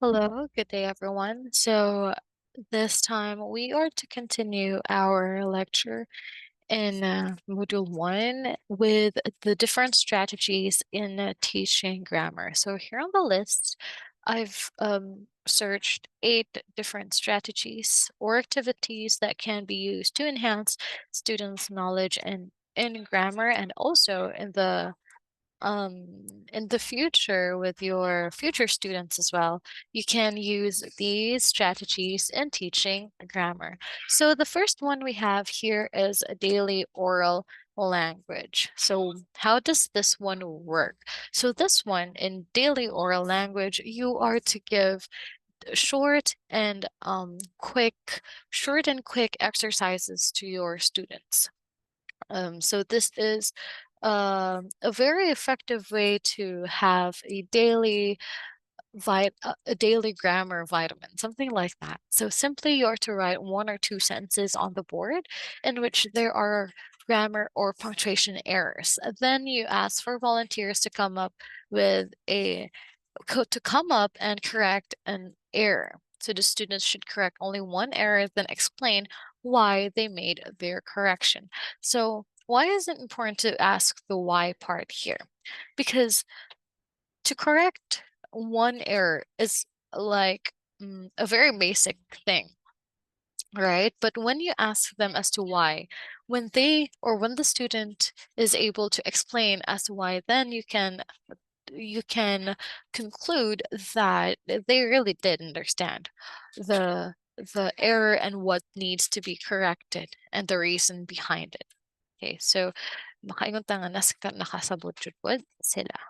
Hello, good day, everyone. This time we are to continue our lecture in Module 1 with the different strategies in teaching grammar. So, here on the list, I've searched 8 different strategies or activities that can be used to enhance students' knowledge in grammar and also in the future with your future students as well. You can use these strategies in teaching grammar. So the first one we have here is a daily oral language. So how does this one work? So this one in daily oral language, you are to give short and quick exercises to your students. So this is a very effective way to have a daily grammar vitamin, something like that. So simply you're to write 1 or 2 sentences on the board in which there are grammar or punctuation errors. Then you ask for volunteers to come up with to come up and correct an error. So the students should correct only one error, then explain why they made their correction. So why is it important to ask the why part here? Because to correct one error is like a very basic thing, right? But when you ask them as to why, when the student is able to explain as to why, then you can conclude that they really did understand the the error and what needs to be corrected and the reason behind it. Okay, so makaingon ta nga nakasabot jud pod sila.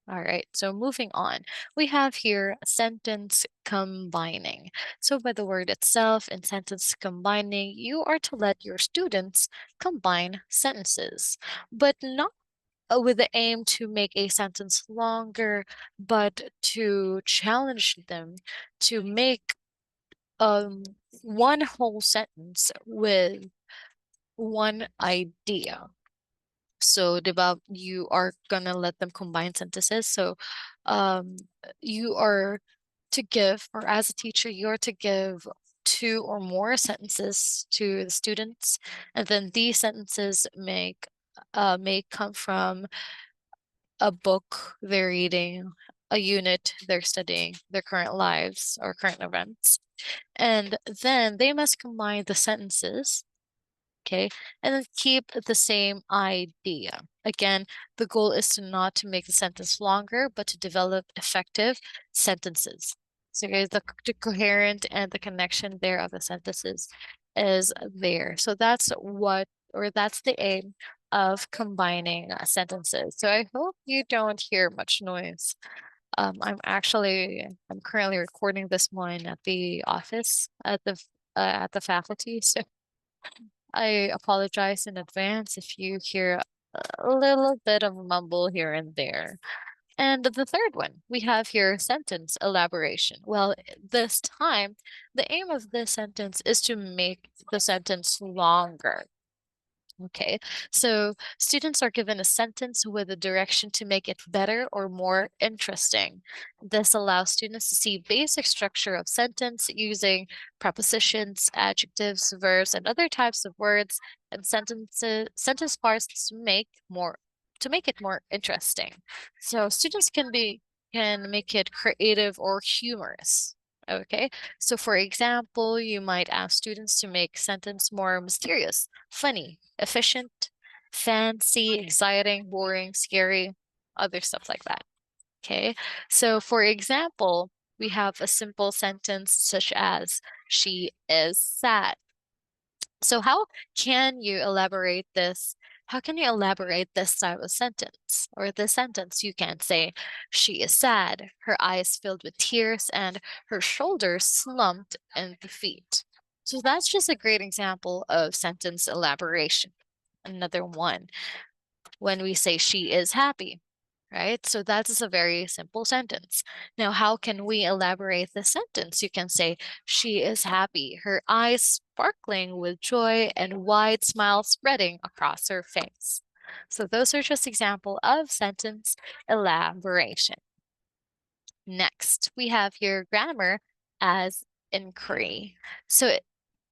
All right, so moving on, we have here sentence combining. So by the word itself, in sentence combining, you are to let your students combine sentences, but not with the aim to make a sentence longer, but to challenge them to make um, one whole sentence with one idea. So, diba, you are gonna let them combine sentences. So, um, you are to give, or as a teacher, you're to give 2 or more sentences to the students, and then these sentences may come from a book they're reading, a unit they're studying, their current lives or current events. And then they must combine the sentences, okay, and then keep the same idea. Again, the goal is not to make the sentence longer, but to develop effective sentences. So guys, the coherent and the connection there of the sentences is there. So that's the aim of combining sentences. So I hope you don't hear much noise. I'm currently recording this one at the office at the faculty. So I apologize in advance if you hear a little bit of mumble here and there. And the third one, we have here sentence elaboration. Well, this time, the aim of this sentence is to make the sentence longer. Okay, so students are given a sentence with a direction to make it better or more interesting. This allows students to see basic structure of sentence using prepositions, adjectives, verbs, and other types of words and sentence parts to make it more interesting. So students can make it creative or humorous. Okay, so for example, you might ask students to make sentence more mysterious, funny, efficient, fancy, exciting, boring, scary, other stuff like that. Okay, so for example, we have a simple sentence such as, she is sad. So can you elaborate this? How can you elaborate this type of sentence or this sentence? You can say, she is sad, her eyes filled with tears, and her shoulders slumped in defeat. So that's just a great example of sentence elaboration. Another one, when we say she is happy, right? So that is a very simple sentence. Now, how can we elaborate the sentence? You can say, she is happy, her eyes sparkling with joy and wide smile spreading across her face. So those are just example of sentence elaboration. Next, we have here grammar as inquiry. So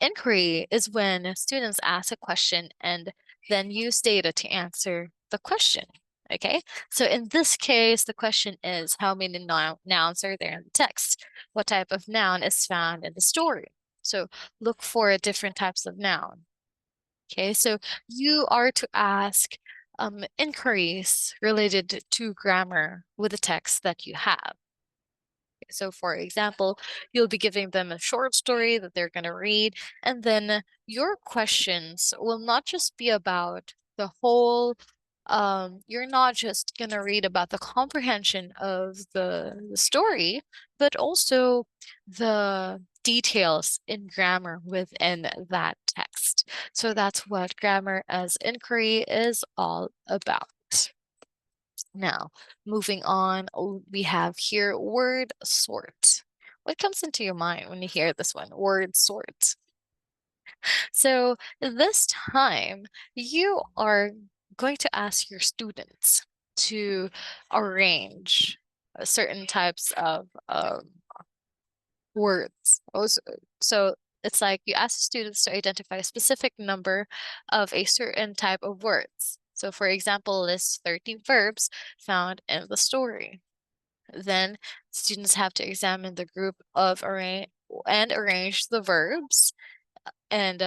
inquiry is when students ask a question and then use data to answer the question. Okay, so in this case, the question is how many nouns are there in the text? What type of noun is found in the story? So look for different types of noun. Okay, so you are to ask inquiries related to grammar with the text that you have. So, for example, you'll be giving them a short story that they're going to read, and then your questions will not just be about the whole, you're not just going to read about the comprehension of the story, but also the details in grammar within that text. So that's what grammar as inquiry is all about. Now, moving on, we have here word sort. What comes into your mind when you hear this one, word sort? So this time, you are going to ask your students to arrange certain types of words. So it's like you ask the students to identify a specific number of a certain type of words. So for example, list 13 verbs found in the story. Then students have to examine the group of arrange the verbs and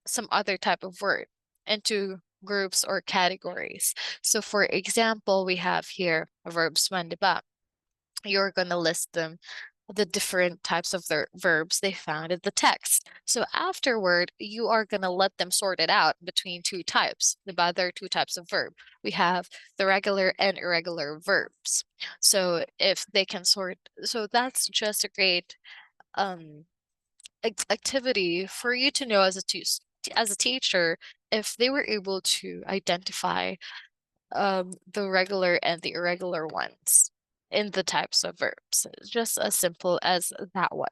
some other type of word into groups or categories. So for example, we have here verbs man, diba? You're going to list them, the different types of the verbs they found in the text. So afterward, you are going to let them sort it out between two types. There are two types of verb. We have the regular and irregular verbs. So if they can sort, so that's just a great um activity for you to know as a teacher if they were able to identify the regular and the irregular ones in the types of verbs. Just as simple as that one.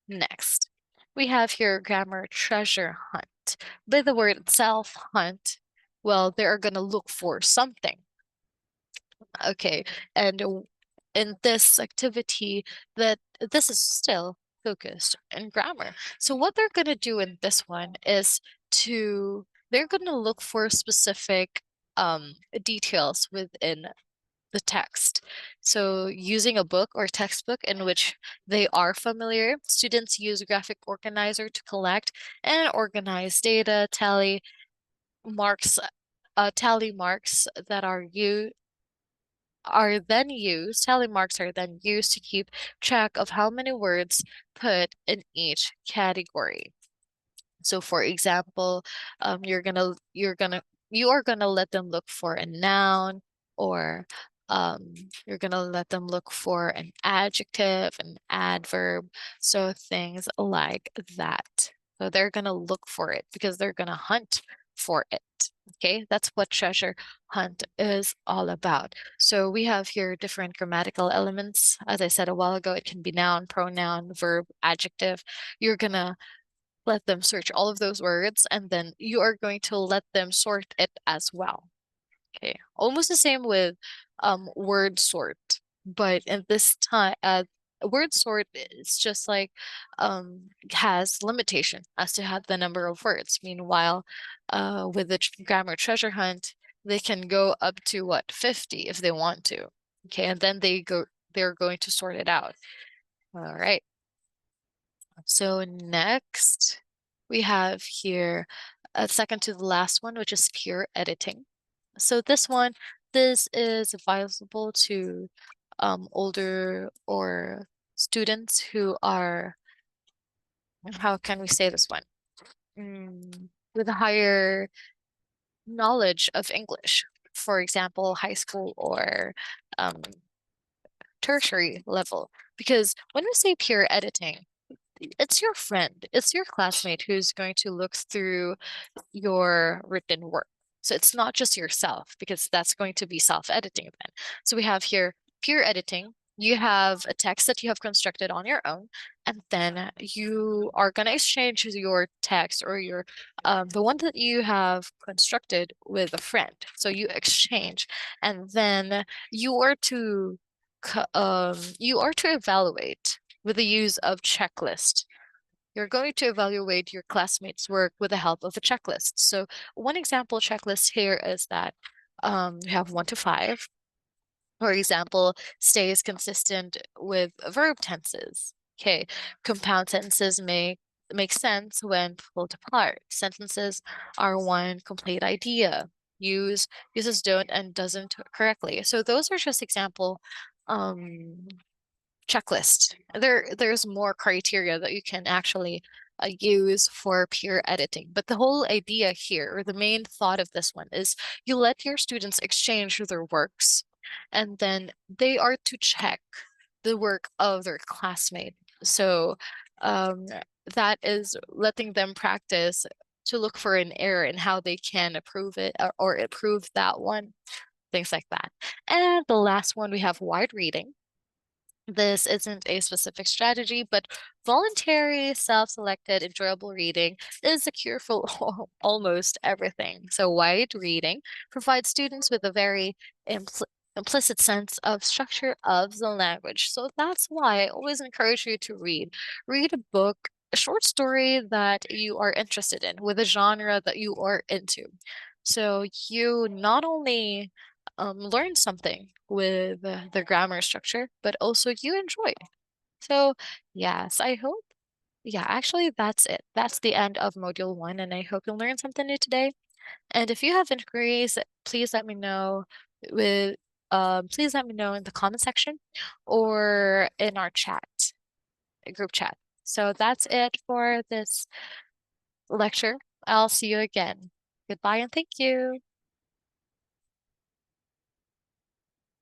Next, we have here grammar treasure hunt. By the word itself, hunt, well, they're going to look for something. Okay, and in this activity, that this is still focused in grammar. So what they're going to do in this one is they're going to look for specific details within the text. So using a book or textbook in which they are familiar, students use a graphic organizer to collect and organize data, tally marks that tally marks are then used to keep track of how many words put in each category. So for example, you are gonna let them look for a noun, or you're gonna let them look for an adjective, an adverb, so things like that. So they're gonna look for it because they're gonna hunt for it. Okay, that's what treasure hunt is all about. So we have here different grammatical elements. As I said a while ago, it can be noun, pronoun, verb, adjective. You're gonna let them search all of those words, and then you are going to let them sort it as well. Okay, almost the same with word sort, but in this time, word sort is just like has limitation as to how the number of words. Meanwhile, with the grammar treasure hunt, they can go up to what, 50 if they want to. Okay, and then they're going to sort it out. All right. So next, we have here a second to the last one, which is peer editing. So this is advisable to older or students who are, how can we say this one? With a higher knowledge of English. For example, high school or um, tertiary level. Because when we say peer editing, it's your friend, it's your classmate who's going to look through your written work. So it's not just yourself, because that's going to be self-editing then. So we have here peer editing. You have a text that you have constructed on your own, and then you are going to exchange your text or the one that you have constructed with a friend. So you exchange, and then you are to you are to evaluate with the use of checklist. You're going to evaluate your classmates' work with the help of a checklist. So one example checklist here is that you have 1 to 5. For example, stays consistent with verb tenses. Okay, compound sentences make sense when pulled apart. Sentences are one complete idea. Uses don't and doesn't correctly. So those are just example um checklist. There's more criteria that you can actually use for peer editing. But the whole idea here, or the main thought of this one, is you let your students exchange their works, and then they are to check the work of their classmate. So um, that is letting them practice to look for an error in how they can approve it or improve that one, things like that. And the last one, we have wide reading. This isn't a specific strategy, but voluntary, self-selected, enjoyable reading is a cure for almost everything. So wide reading provides students with a very implicit sense of structure of the language. So that's why I always encourage you to read. Read a book, a short story that you are interested in, with a genre that you are into. So you not only learn something with the grammar structure, but also you enjoy. So, yes, I hope. Yeah, actually, that's it. That's the end of Module 1, and I hope you learned something new today. And if you have inquiries, please let me know with please let me know in the comment section or in our chat, group chat. So that's it for this lecture. I'll see you again. Goodbye and thank you.